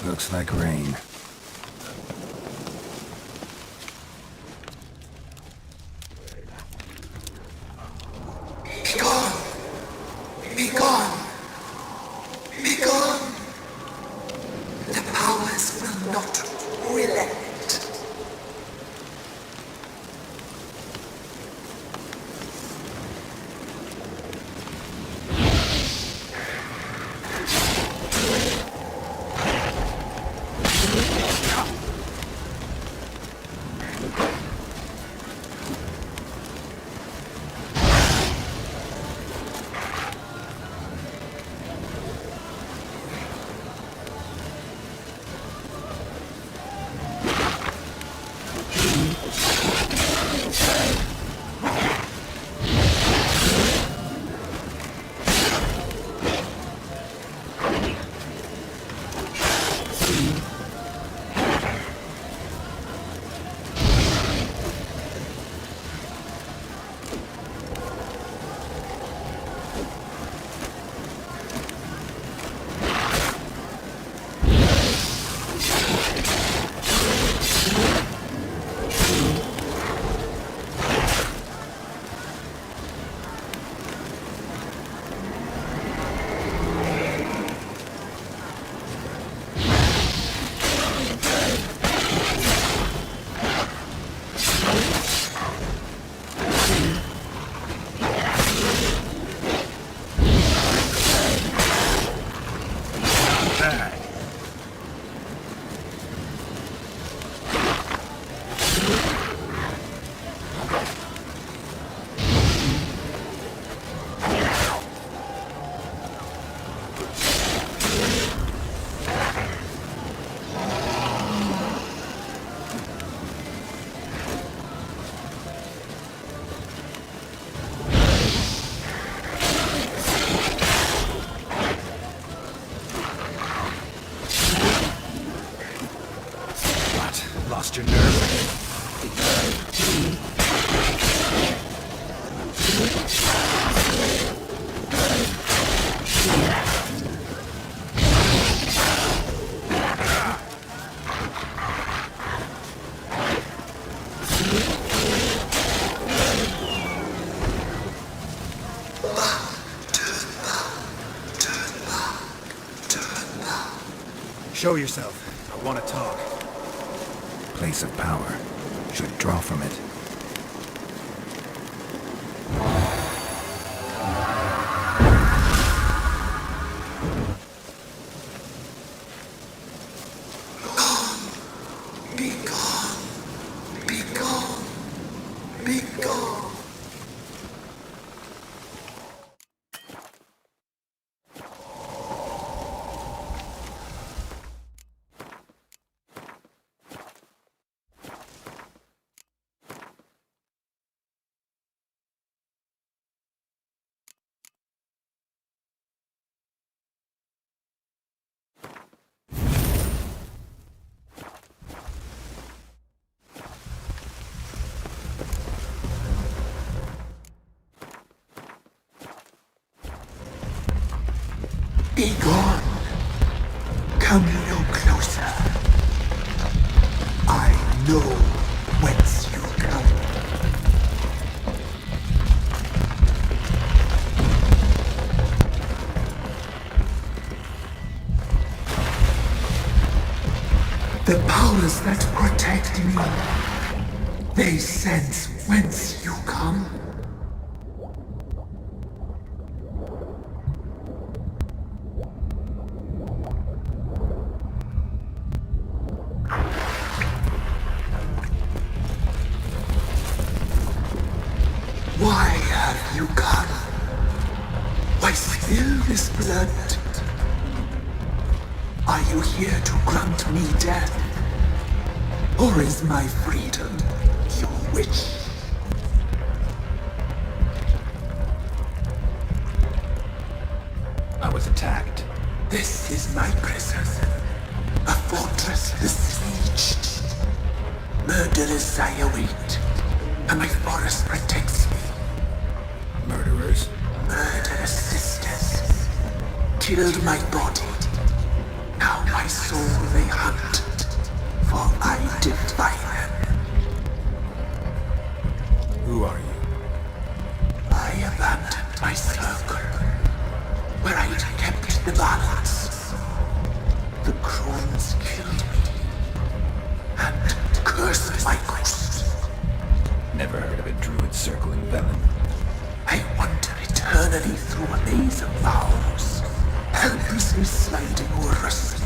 Looks like rain. Be gone! Be gone! Be gone! The powers will not relent. Lost your nerve? Show yourself. I want to talk. Place of power. Should draw from it. Be gone! Be gone! Be gone! Be gone. Come no closer. I know whence you come. The powers that protect me, they sense whence you come. Why have you come? Why spill this blood? Are you here to grant me death? Or is my freedom your wish? I was attacked. This is my prison. A fortress besieged. Murderers I await, and my forest protects me. Murderers? Murderous sisters killed my body. Now my soul hunt, for I defy them. Who are you? I abandoned my circle, where I'd kept the balance. The crones killed me, and cursed my ghost. Never heard of a druid circle in Velen. I wander eternally through a maze of vows, helplessly sliding over a sea.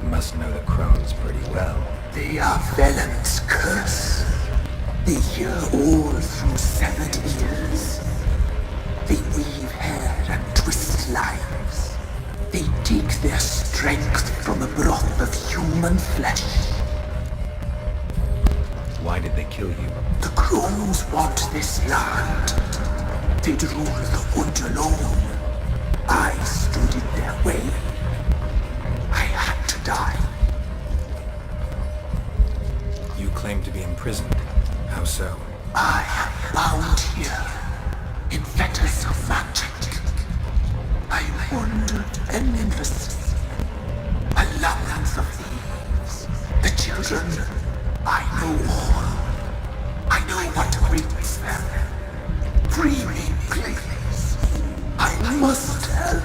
Must know the crones pretty well. They are Velen's curse. They hear all through severed ears. They weave hair and twist lives. They take their strength from the broth of human flesh. Why did they kill you? The crones want this land. They'd rule the wood alone. I stood in their way. I had to die. You claim to be imprisoned. How so? I am bound here in fetters of magic. I wandered endlessly, a labyrinth of leaves. The children, I know all. I know what awaits them. Free me, please. I must help.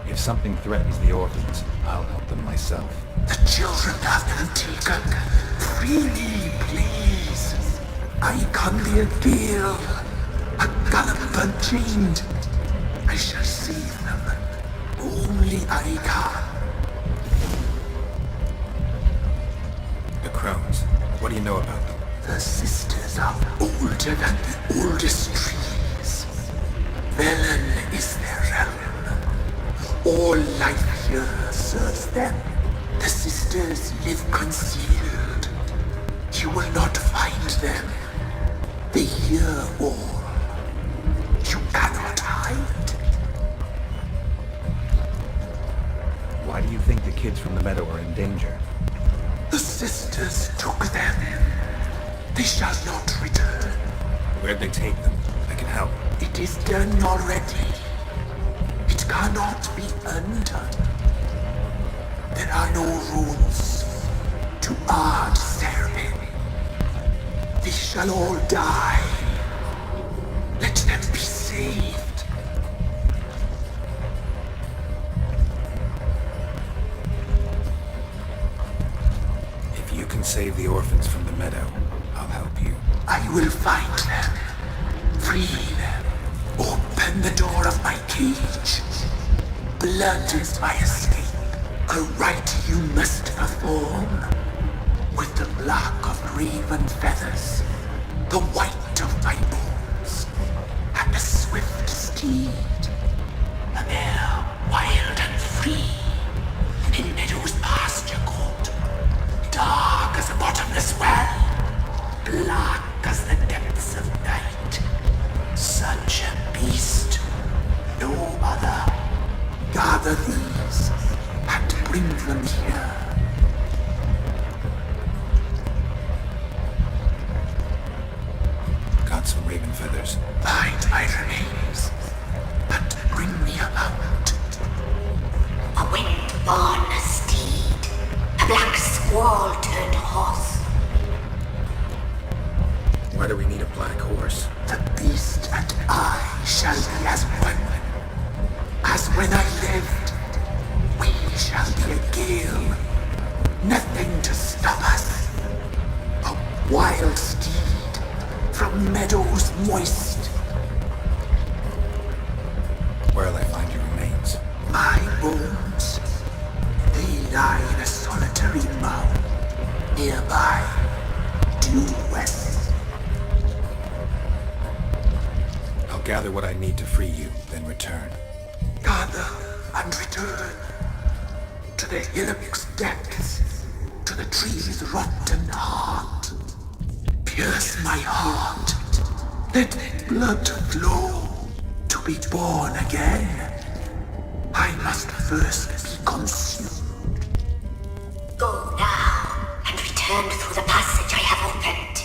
If something threatens the orphans, I'll help them myself. The children have been taken. Free me, please. I can be a gale, a galloper chained. I shall save them. Only I can. The crones. What do you know about them? The sisters are older than the oldest trees. Velen is their realm. All life here serves them. The sisters live concealed. You will not find them. They hear all. You cannot hide. Why do you think the kids from the meadow are in danger? The sisters took them. They shall not return. Where'd they take them? I can help. It is done already. It cannot be undone. There are no rules to our ceremony. They shall all die. Let them be saved. If you can save the orphans from the meadow, I'll help you. I will find them. Free them. Open the door of my cage. Blood is my escape. A rite you must perform. With the black of raven feathers, the white of my bones, and a swift steed. A mare wild and free, in meadows pasture court, dark as a bottomless well, black as the depths of night. Such a beast, no other. Gather these and bring them here. Got some raven feathers. Find my remains and bring me a mount. A wind-born steed, a black squall turned horse. Why do we need a black horse? The beast and I shall be as one. As when I lived, we shall be a gale. Nothing to stop us. A wild steed from meadows moist. Where'll I find your remains? My bones, they lie in a solitary mound nearby, due west. I'll gather what I need to free you, then return. Gather and return to the hillock's depths, to the tree's rotten heart. Pierce my heart, let blood flow to be born again. I must first be consumed. Go now, and return through the passage I have opened.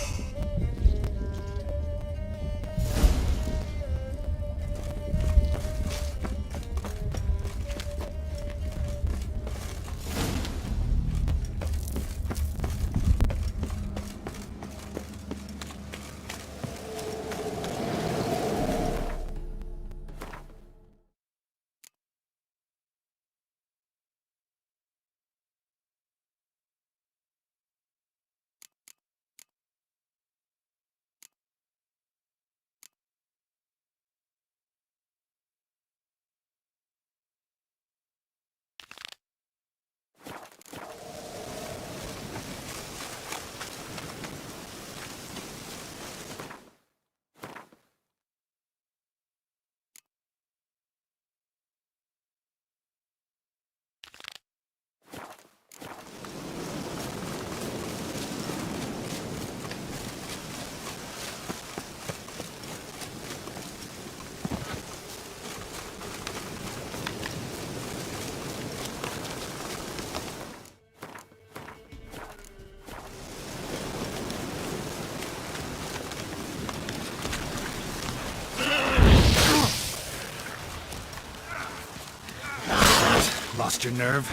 Lost your nerve?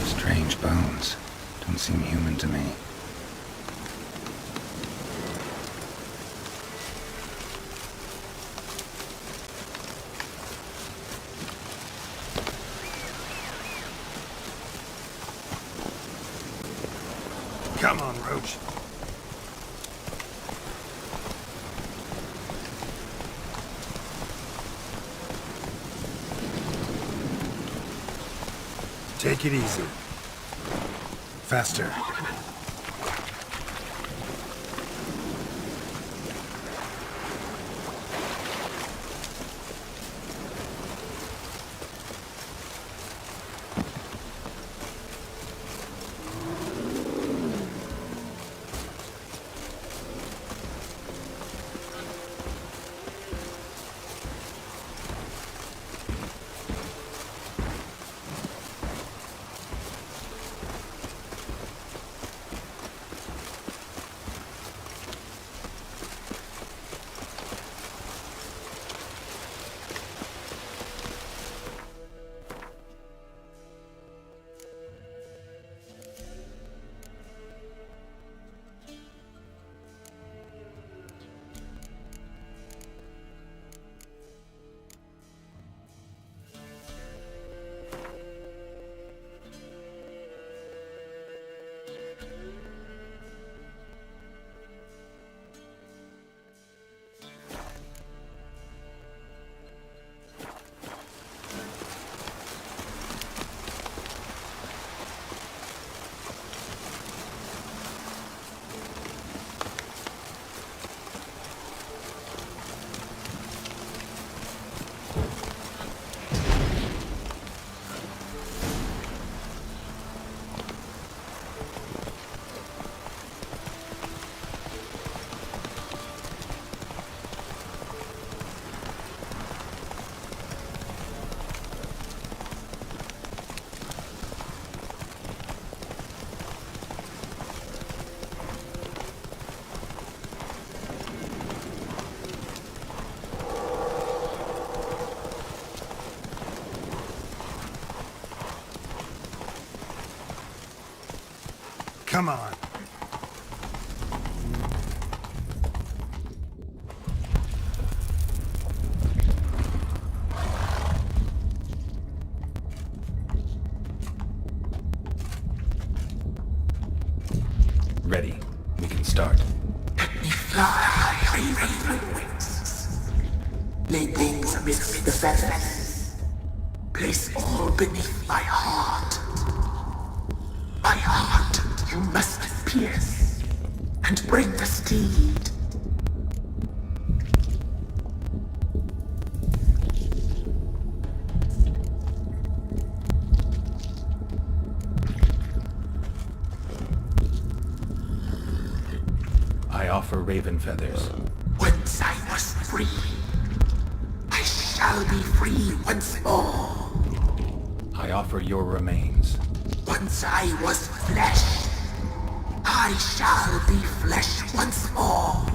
Strange bones. Don't seem human to me. Come on, Roach. Take it easy. Faster. Come on. Ready. We can start. Let me fly, raven wings. Lay wings amidst the feathers. Place all beneath my heart. My heart you must pierce, and bring the steed. I offer raven feathers. Once I was free, free once more. I offer your remains. Once I was flesh, I shall be flesh once more.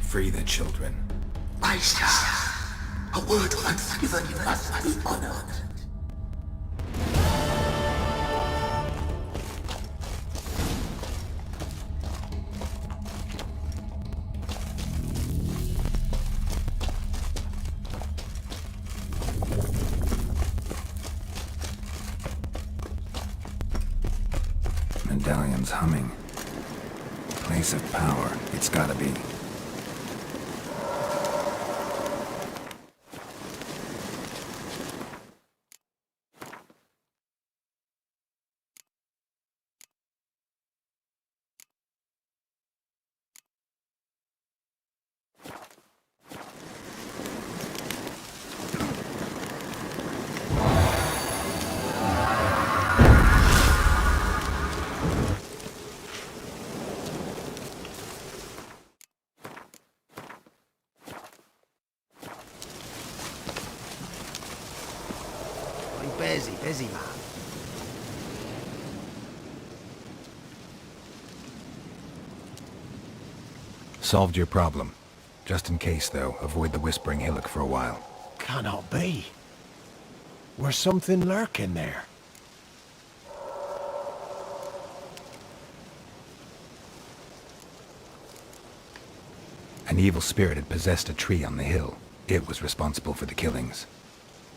Free the children. I shall. A word once given must be honored. Medallion's humming. Place of power. It's gotta be. Busy, man. Solved your problem. Just in case, though, avoid the Whispering Hillock for a while. Cannot be. Where's something lurking there? An evil spirit had possessed a tree on the hill. It was responsible for the killings.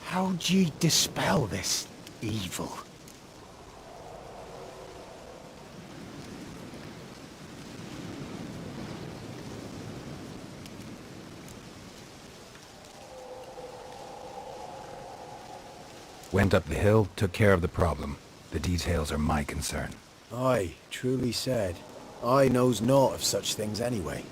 How'd ye dispel this evil? Went up the hill, took care of the problem. The details are my concern. Aye, truly said. I knows naught of such things anyway.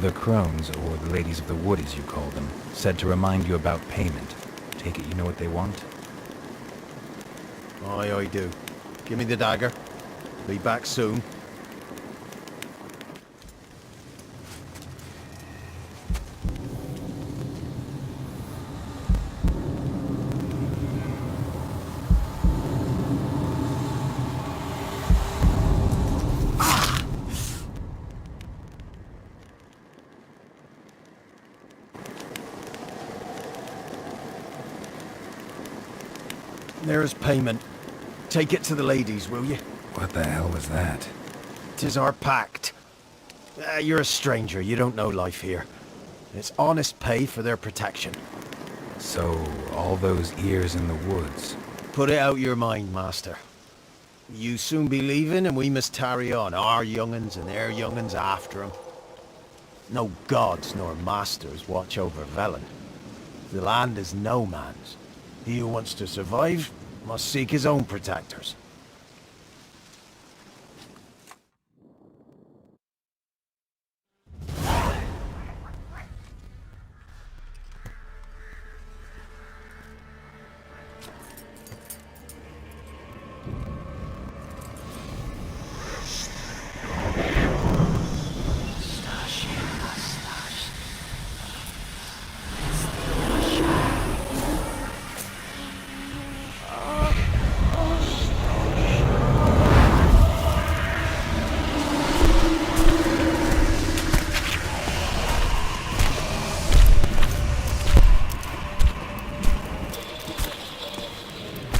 The crones, or the ladies of the wood as you call them, said to remind you about payment. Take it you know what they want? Aye, I do. Give me the dagger. Be back soon. There's payment. Take it to the ladies, will you? What the hell was that? 'Tis our pact. You're a stranger, you don't know life here. It's honest pay for their protection. So, all those ears in the woods. Put it out your mind, master. You soon be leaving and we must tarry on, our young'uns and their young'uns after 'em. No gods nor masters watch over Velen. The land is no man's. He who wants to survive must seek his own protectors.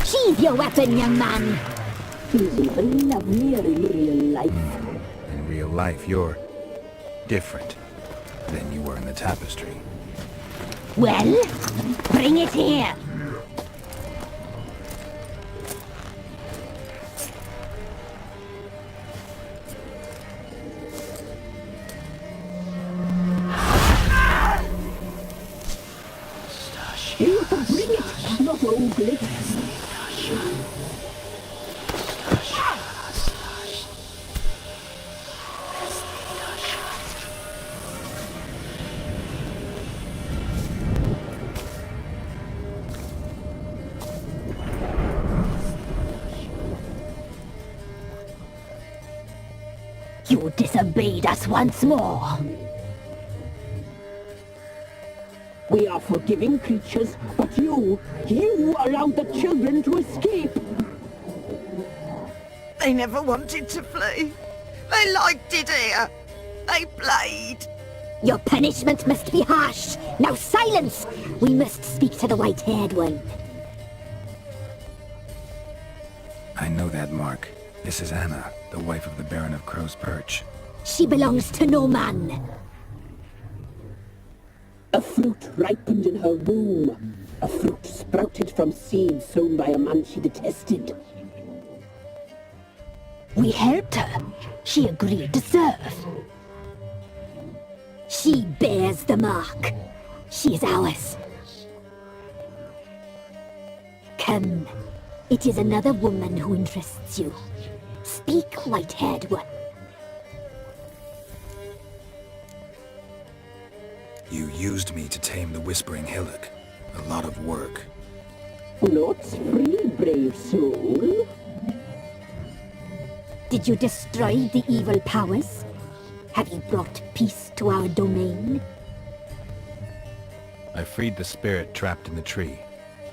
Sheathe your weapon, young man. He's even lovelier in real life. In real life, you're different than you were in the tapestry. Well, bring it here. You disobeyed us once more. We are forgiving creatures, but you allowed the children to escape. They never wanted to flee. They liked it here. They played. Your punishment must be harsh. Now silence! We must speak to the white-haired one. I know that mark. This is Anna, the wife of the Baron of Crow's Perch. She belongs to no man. A fruit ripened in her womb. A fruit sprouted from seeds sown by a man she detested. We helped her. She agreed to serve. She bears the mark. She is ours. Come. It is another woman who interests you. Speak, white-haired one. You used me to tame the Whispering Hillock. A lot of work. Not free, brave soul. Did you destroy the evil powers? Have you brought peace to our domain? I freed the spirit trapped in the tree.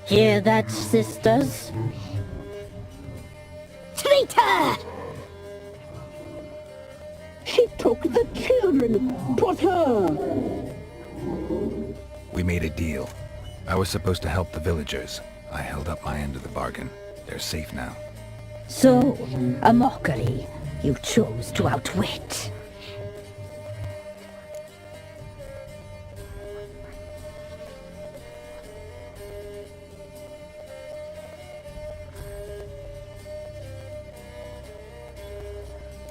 Hear that, sisters? Traitor! She took the children. 'Twas her. We made a deal. I was supposed to help the villagers. I held up my end of the bargain. They're safe now. So, a mockery you chose to outwit.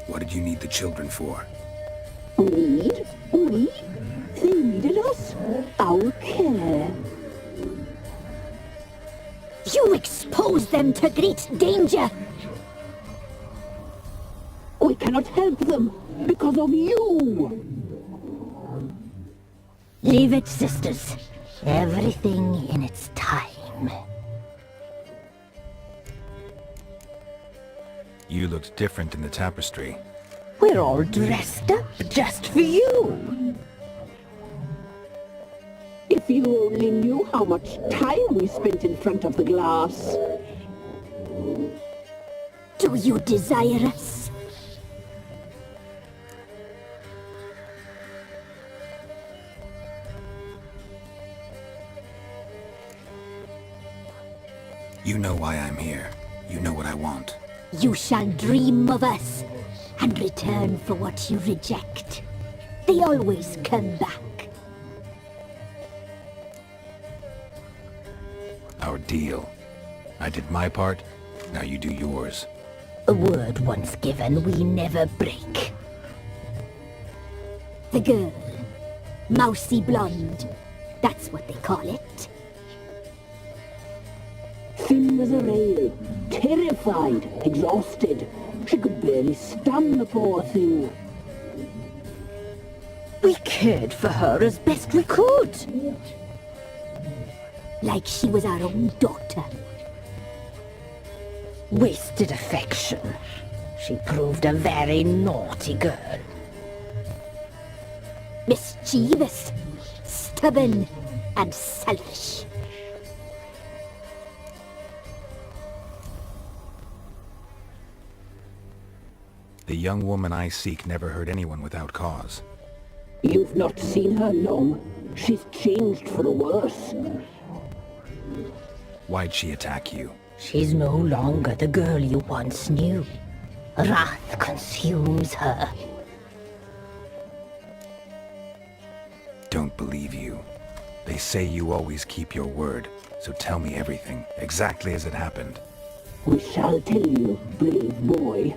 What did you need the children for? Need? We? They needed us. Our care. You exposed them to great danger! We cannot help them because of you. Leave it, sisters. Everything in its time. You looked different in the tapestry. We're all dressed up just for you. If you only knew how much time we spent in front of the glass. Do you desire us? You know why I'm here. You know what I want. You shall dream of us and return for what you reject. They always come back. Our deal. I did my part, now you do yours. A word once given, we never break. The girl. Mousy blonde. That's what they call it. Thin as a rail, terrified, exhausted. She could barely stand, the poor thing. We cared for her as best we could. Like she was our own daughter. Wasted affection. She proved a very naughty girl. Mischievous, stubborn, and selfish. The young woman I seek never hurt anyone without cause. You've not seen her long. She's changed for the worse. Why'd she attack you? She's no longer the girl you once knew. Wrath consumes her. Don't believe you. They say you always keep your word, so tell me everything, exactly as it happened. We shall tell you, brave boy.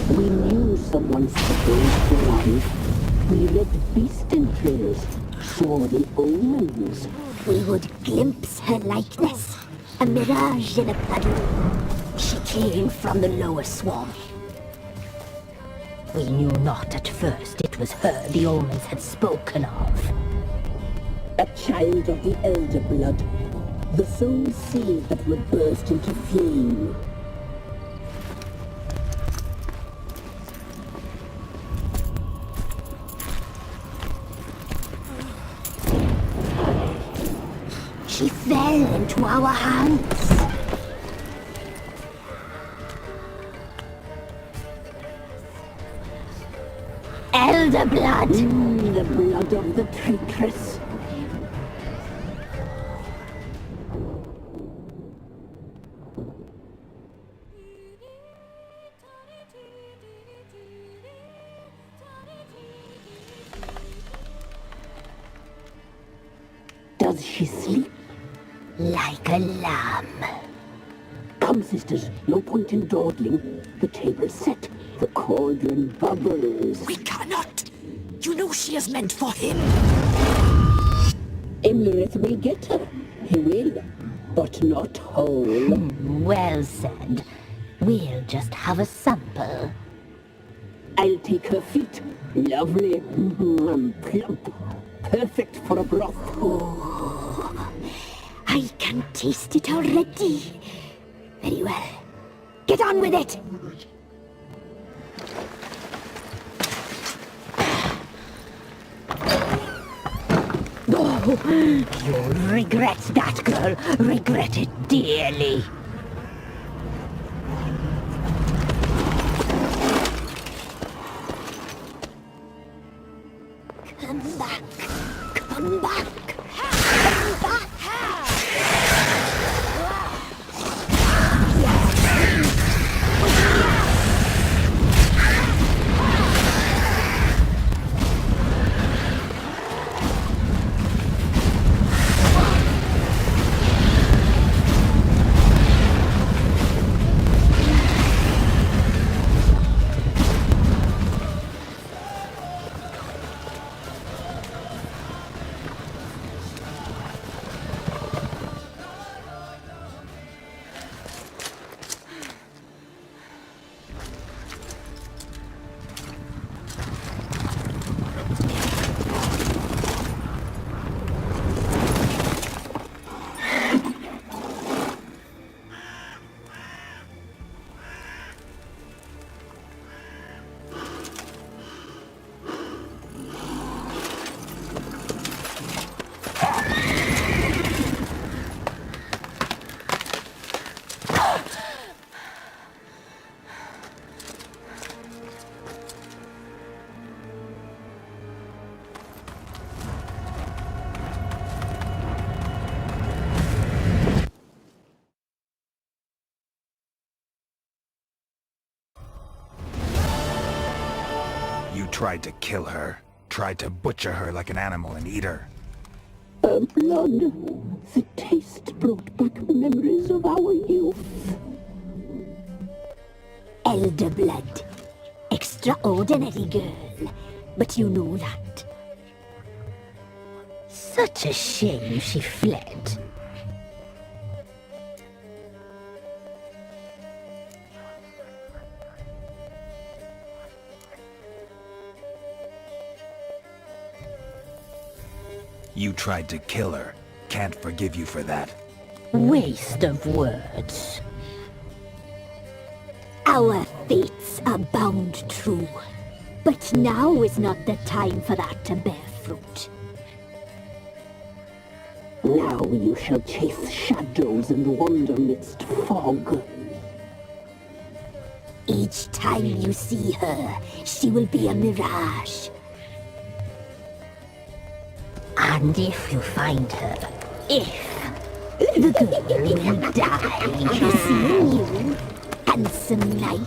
We knew someone supposed to life. We read beast entrails, saw the omens. We would glimpse her likeness, a mirage in a puddle. She came from the lower swamp. We knew not at first it was her the omens had spoken of. A child of the elder blood, the soul seed that would burst into flame. She fell into our hands. Elder blood! The blood of the traitress. Does she sleep? Like a lamb. Come, sisters, no point in dawdling. The table's set. The cauldron bubbles. We cannot. You know she is meant for him. Imlerith will get her. He will, but not whole. Well said. We'll just have a sample. I'll take her feet. Lovely. Plump. Perfect for a broth. I can taste it already. Very well. Get on with it! Oh, you'll regret that, girl. Regret it dearly. Come back. Come back. Come back. You tried to kill her. Tried to butcher her like an animal and eat her. Her blood. The taste brought back memories of our youth. Elder blood. Extraordinary girl. But you know that. Such a shame she fled. You tried to kill her. Can't forgive you for that. Waste of words. Our fates are bound true. But now is not the time for that to bear fruit. Now you shall chase shadows and wander midst fog. Each time you see her, she will be a mirage. And if you find her, the girl will die, seeing you, handsome knight.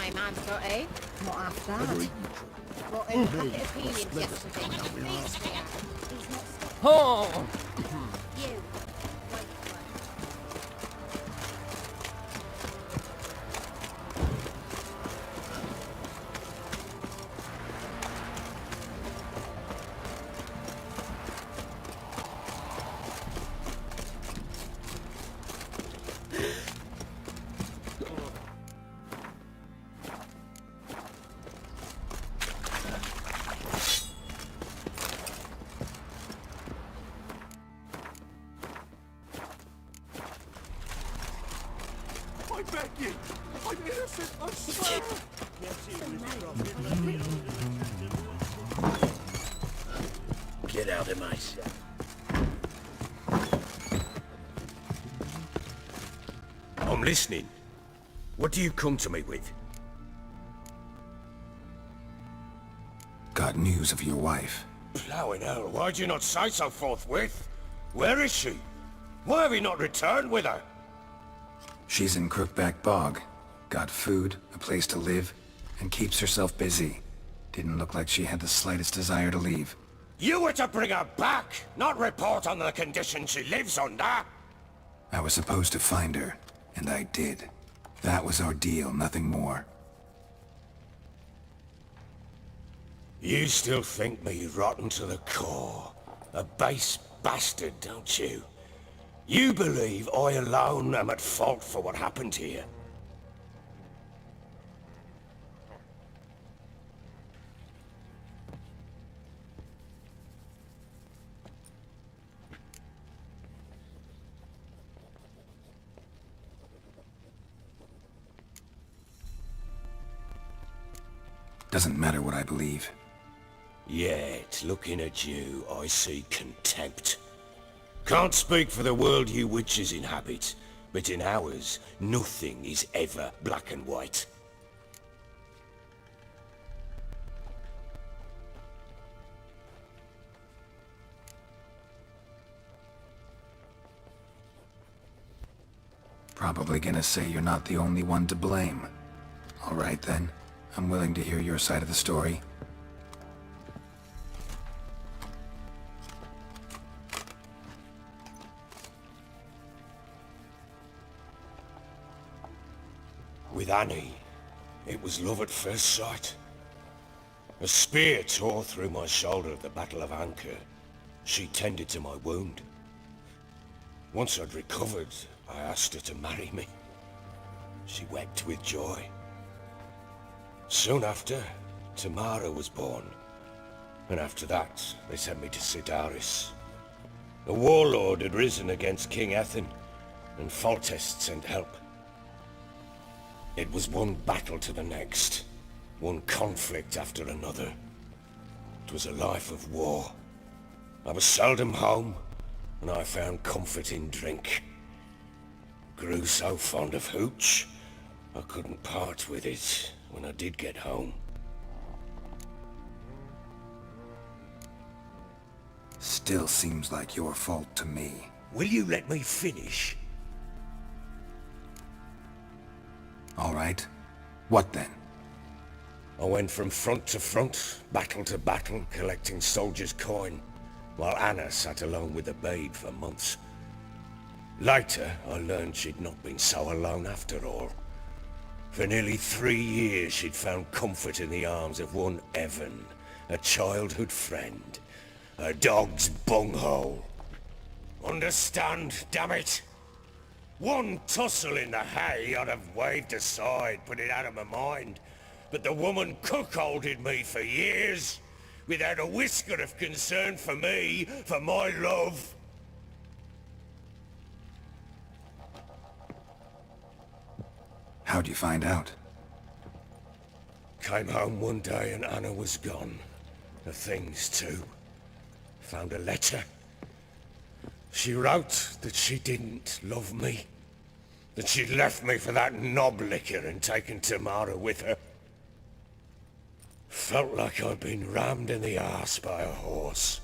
my man, eh? What after that? Brought in a packet of heliums yesterday. Oh! You. I beg you! I'm innocent, I swear! Get out of my sight. I'm listening. What do you come to me with? Got news of your wife. Plowing hell, why'd you not say so forthwith? Where is she? Why have you not returned with her? She's in Crookback Bog. Got food, a place to live, and keeps herself busy. Didn't look like she had the slightest desire to leave. You were to bring her back, not report on the conditions she lives under. I was supposed to find her, and I did. That was our deal, nothing more. You still think me rotten to the core. A base bastard, don't you? You believe I alone am at fault for what happened here. Doesn't matter what I believe. Yet, looking at you, I see contempt. Can't speak for the world you witches inhabit, but in ours, nothing is ever black and white. Probably gonna say you're not the only one to blame. All right then, I'm willing to hear your side of the story. With Annie, it was love at first sight. A spear tore through my shoulder at the Battle of Anchor. She tended to my wound. Once I'd recovered, I asked her to marry me. She wept with joy. Soon after, Tamara was born. And after that, they sent me to Sidaris. A warlord had risen against King Ethan, and Foltest sent help. It was one battle to the next, one conflict after another. It was a life of war. I was seldom home, and I found comfort in drink. Grew so fond of hooch, I couldn't part with it when I did get home. Still seems like your fault to me. Will you let me finish? All right. What then? I went from front to front, battle to battle, collecting soldiers' coin, while Anna sat alone with the babe for months. Later, I learned she'd not been so alone after all. For nearly 3 years, she'd found comfort in the arms of one Evan, a childhood friend, a dog's bunghole. Understand, damn it? One tussle in the hay I'd have waved aside, put it out of my mind. But the woman cuckolded me for years, without a whisker of concern for me, for my love. How'd you find out? Came home one day and Anna was gone. The things too. Found a letter. She wrote that she didn't love me. That she'd left me for that knob licker and taken Tamara with her. Felt like I'd been rammed in the arse by a horse.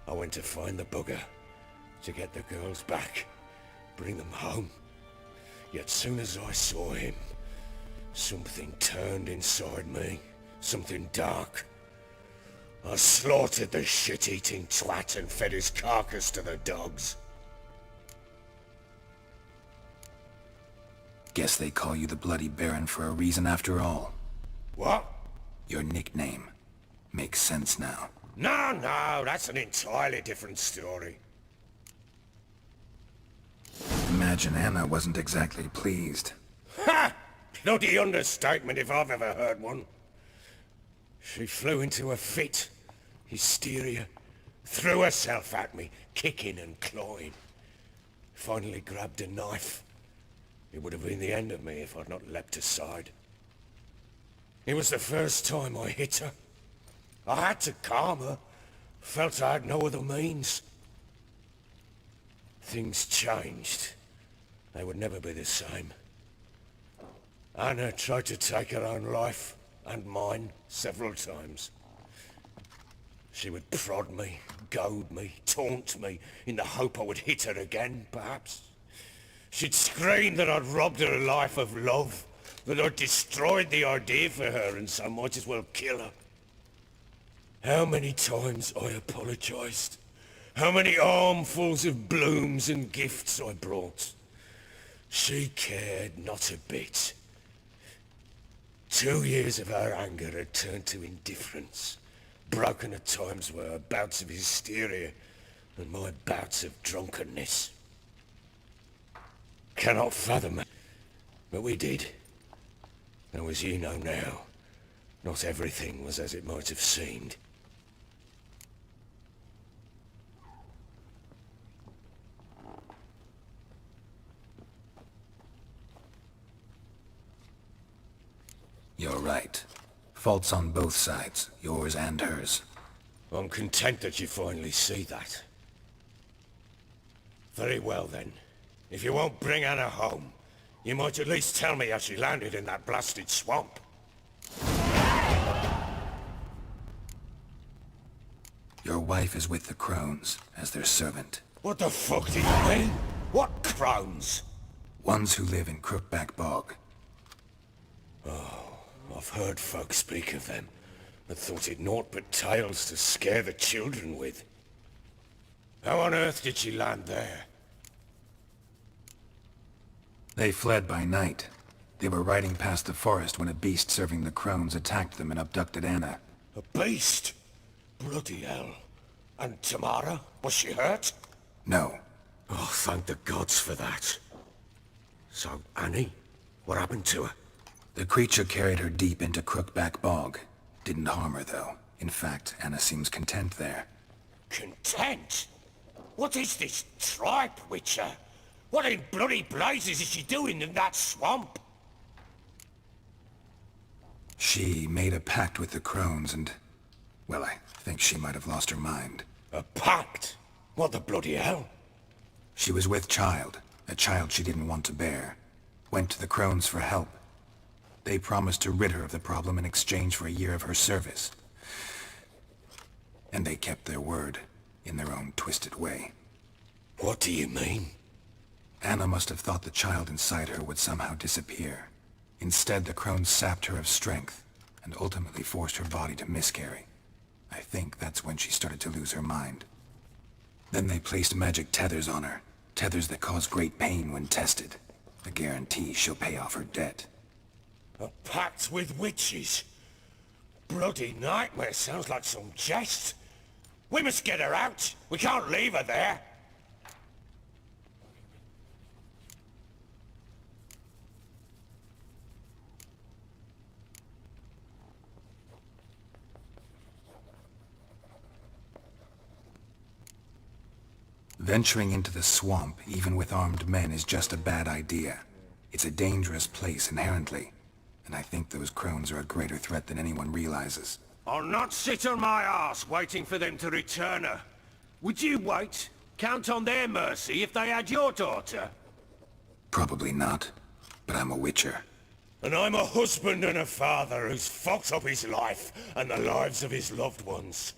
I went to find the bugger, to get the girls back, bring them home. Yet soon as I saw him, Something turned inside me. Something dark. I slaughtered the shit-eating twat and fed his carcass to the dogs. Guess they call you the Bloody Baron for a reason after all. What? Your nickname. Makes sense now. No, that's an entirely different story. Imagine Anna wasn't exactly pleased. Ha! Bloody understatement if I've ever heard one. She flew into a fit. Hysteria. Threw herself at me, kicking and clawing. Finally grabbed a knife. It would have been the end of me if I'd not leapt aside. It was the first time I hit her. I had to calm her. Felt I had no other means. Things changed. They would never be the same. Anna tried to take her own life, and mine, several times. She would prod me, goad me, taunt me, in the hope I would hit her again, perhaps. She'd scream that I'd robbed her life of love, that I'd destroyed the idea for her, and so might as well kill her. How many times I apologized. How many armfuls of blooms and gifts I brought. She cared not a bit. 2 years of her anger had turned to indifference, broken at times by her bouts of hysteria and my bouts of drunkenness. Cannot fathom it, but we did. Though as you know now, not everything was as it might have seemed. You're right. Faults on both sides, yours and hers. I'm content that you finally see that. Very well then. If you won't bring Anna home, you might at least tell me how she landed in that blasted swamp. Your wife is with the Crones, as their servant. What the fuck do you mean? What crones? Ones who live in Crookback Bog. I've heard folk speak of them, but thought it naught but tales to scare the children with. How on earth did she land there? They fled by night. They were riding past the forest when a beast serving the Crones attacked them and abducted Anna. A beast? Bloody hell. And Tamara? Was she hurt? No. Oh, thank the gods for that. So, Annie? What happened to her? The creature carried her deep into Crookback Bog. Didn't harm her, though. In fact, Anna seems content there. Content? What is this tripe, Witcher? What in bloody blazes is she doing in that swamp? She made a pact with the Crones and... well, I think she might have lost her mind. A pact? What the bloody hell? She was with child, a child she didn't want to bear. Went to the Crones for help. They promised to rid her of the problem in exchange for a year of her service. And they kept their word, in their own twisted way. What do you mean? Anna must have thought the child inside her would somehow disappear. Instead, the Crones sapped her of strength, and ultimately forced her body to miscarry. I think that's when she started to lose her mind. Then they placed magic tethers on her, tethers that cause great pain when tested. A guarantee she'll pay off her debt. A pact with witches? Bloody nightmare, sounds like some jest. We must get her out. We can't leave her there. Venturing into the swamp, even with armed men, is just a bad idea. It's a dangerous place inherently, and I think those Crones are a greater threat than anyone realizes. I'll not sit on my arse waiting for them to return her. Would you wait? Count on their mercy if they had your daughter? Probably not, but I'm a witcher. And I'm a husband and a father who's fucked up his life and the lives of his loved ones.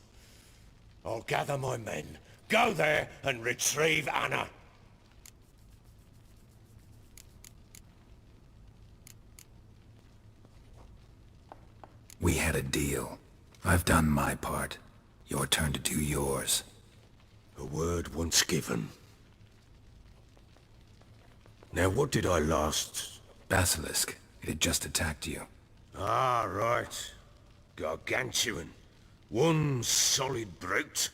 I'll gather my men, go there and retrieve Anna. We had a deal. I've done my part. Your turn to do yours. A word once given. Now what did I last... Basilisk. It had just attacked you. Ah, right. Gargantuan. One solid brute.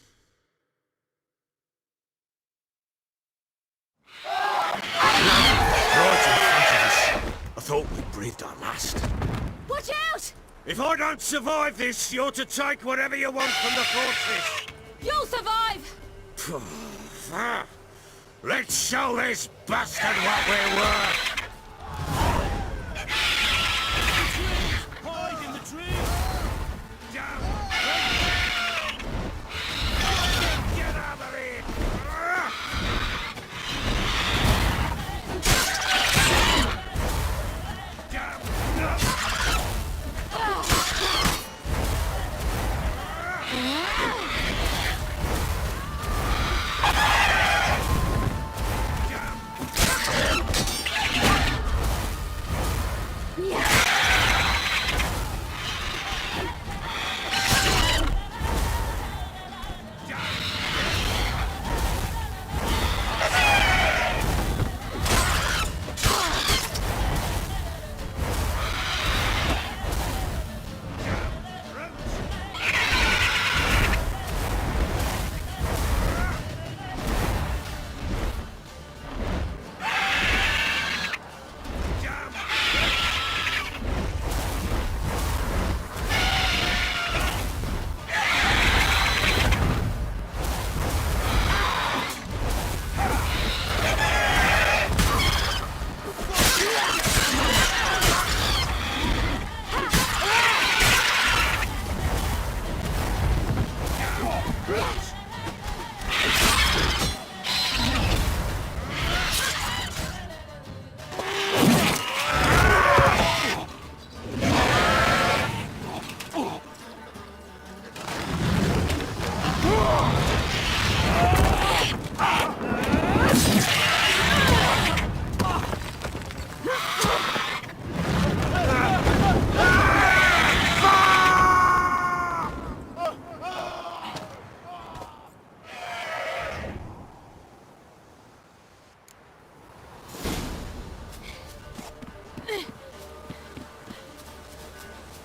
Right in front of us. I thought we breathed our last. Watch out! If I don't survive this, you're to take whatever you want from the fortress. You'll survive! Let's show this bastard what we're worth. Hide in the tree. Get out of here.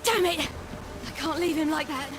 Damn it! I can't leave him like that.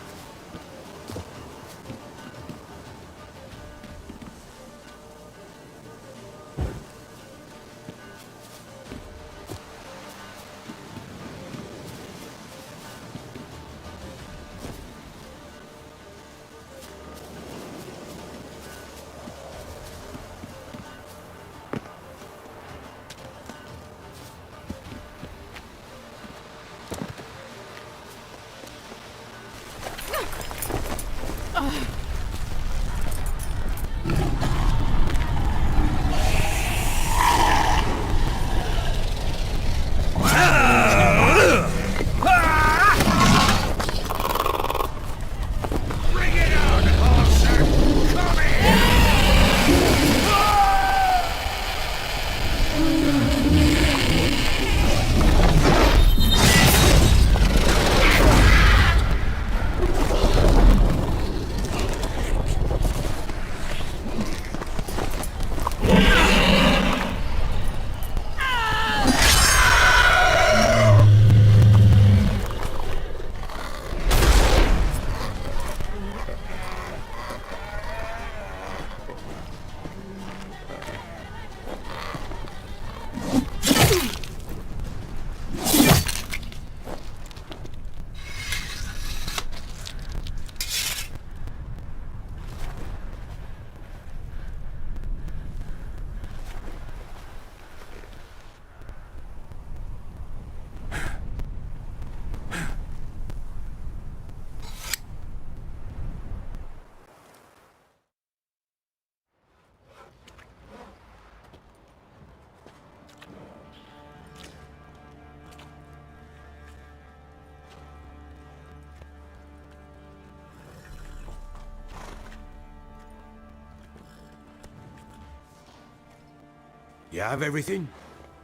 You have everything?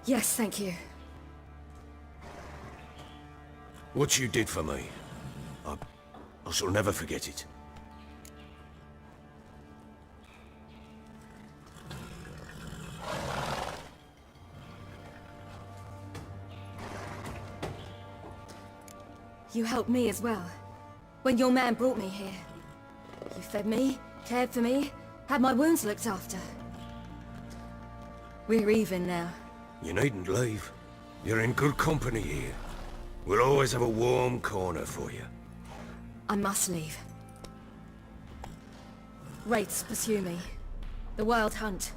Yes, thank you. What you did for me, I shall never forget it. You helped me as well. When your man brought me here. You fed me, cared for me, had my wounds looked after. We're even now. You needn't leave. You're in good company here. We'll always have a warm corner for you. I must leave. Wraiths pursue me. The Wild Hunt.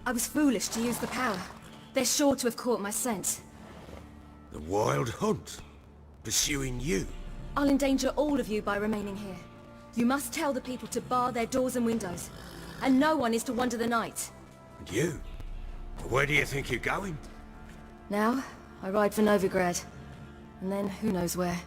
I was foolish to use the power. They're sure to have caught my scent. The Wild Hunt? Pursuing you? I'll endanger all of you by remaining here. You must tell the people to bar their doors and windows. And no one is to wander the night. And you? Where do you think you're going? Now, I ride for Novigrad. And then, who knows where.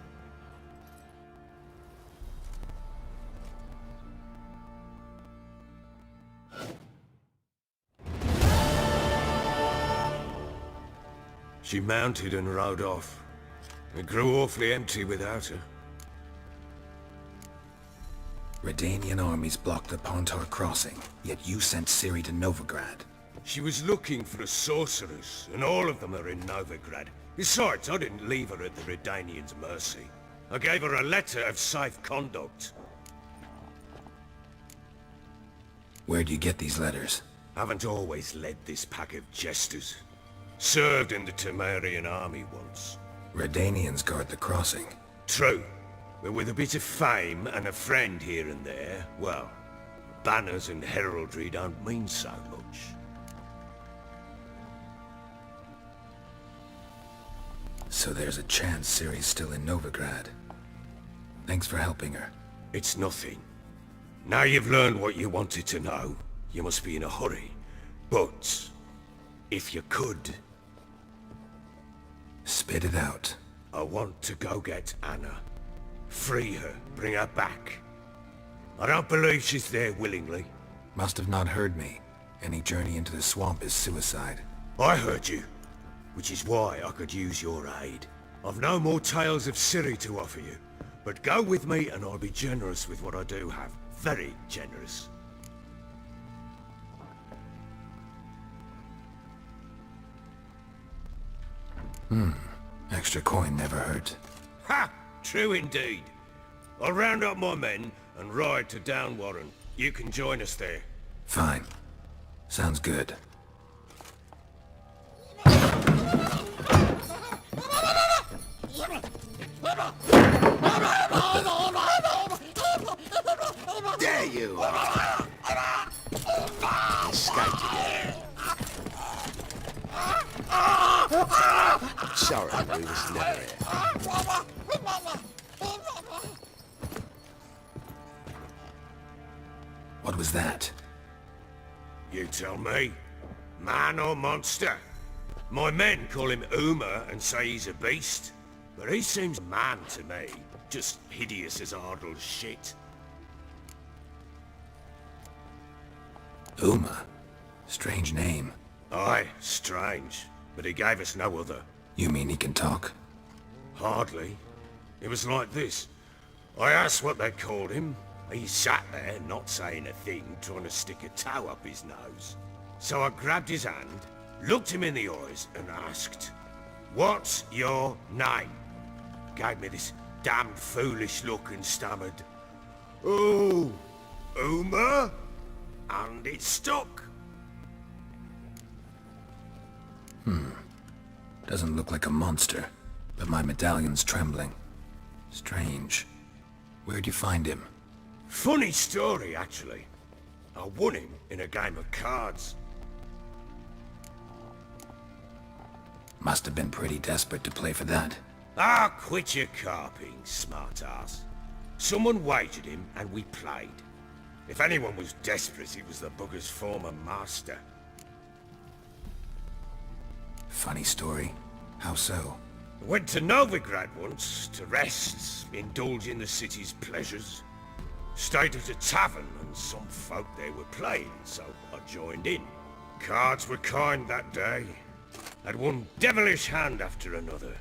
She mounted and rode off. It grew awfully empty without her. Redanian armies blocked the Pontar crossing, yet you sent Ciri to Novigrad. She was looking for the sorcerers, and all of them are in Novigrad. Besides, I didn't leave her at the Redanians' mercy. I gave her a letter of safe conduct. Where'd you get these letters? Haven't always led this pack of jesters. Served in the Temerian army once. Redanians guard the crossing. True, but with a bit of fame and a friend here and there, well, banners and heraldry don't mean so much. So there's a chance Ciri's still in Novigrad. Thanks for helping her. It's nothing. Now you've learned what you wanted to know, you must be in a hurry. But, if you could... Spit it out. I want to go get Anna. Free her, bring her back. I don't believe she's there willingly. Must have not heard me. Any journey into the swamp is suicide. I heard you, which is why I could use your aid. I've no more tales of Ciri to offer you, but go with me and I'll be generous with what I do have. Very generous. Extra coin never hurt. Ha! True indeed. I'll round up my men and ride to Downwarren. You can join us there. Fine. Sounds good. There you are! Escaped again. Sorry, we was never here. What was that? You tell me. Man or monster? My men call him Uma and say he's a beast. But he seems man to me. Just hideous as Ardle's shit. Uma? Strange name. Aye, strange. But he gave us no other. You mean he can talk? Hardly. It was like this. I asked what they called him. He sat there, not saying a thing, trying to stick a toe up his nose. So I grabbed his hand, looked him in the eyes, and asked, "What's your name?" Gave me this damn foolish look and stammered, "Oh, Uma?" And it stuck. Doesn't look like a monster, but my medallion's trembling. Strange. Where'd you find him? Funny story, actually. I won him in a game of cards. Must have been pretty desperate to play for that. Ah, quit your carping, smartass. Someone wagered him, and we played. If anyone was desperate, it was the bugger's former master. Funny story. How so? I went to Novigrad once, to rest, indulge in the city's pleasures. Stayed at a tavern, and some folk there were playing, so I joined in. Cards were kind that day. Had one devilish hand after another.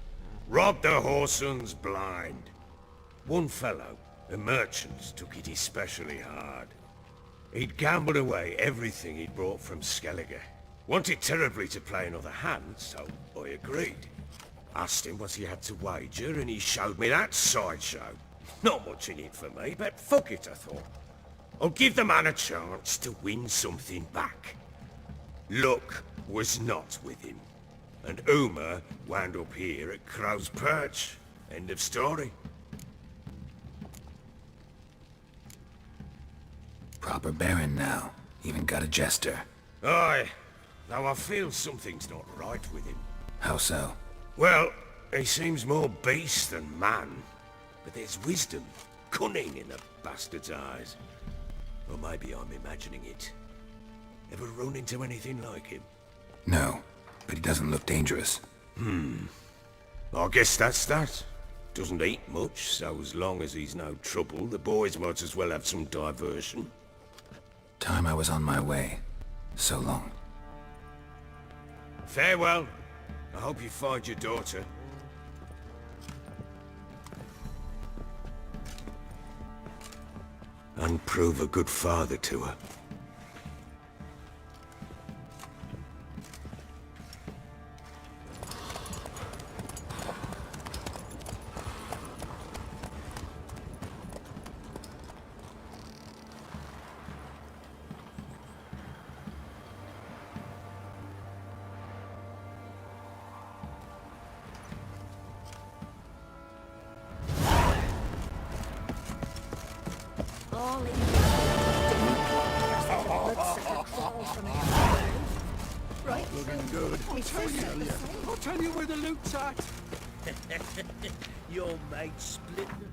Robbed the whoreson blind. One fellow, a merchant, took it especially hard. He'd gambled away everything he'd brought from Skellige. Wanted terribly to play another hand, so I agreed. Asked him what he had to wager, and he showed me that sideshow. Not much in it for me, but fuck it, I thought. I'll give the man a chance to win something back. Luck was not with him, and Uma wound up here at Crow's Perch. End of story. Proper baron now. Even got a jester. Aye, though I feel something's not right with him. How so? Well, he seems more beast than man. But there's wisdom, cunning in the bastard's eyes. Or maybe I'm imagining it. Ever run into anything like him? No, but he doesn't look dangerous. I guess that's that. Doesn't eat much, so as long as he's no trouble, the boys might as well have some diversion. Time I was on my way. So long. Farewell. I hope you find your daughter. And prove a good father to her. All in. Right. Looking good. I'll tell you where the loot's at. Your mate splitting.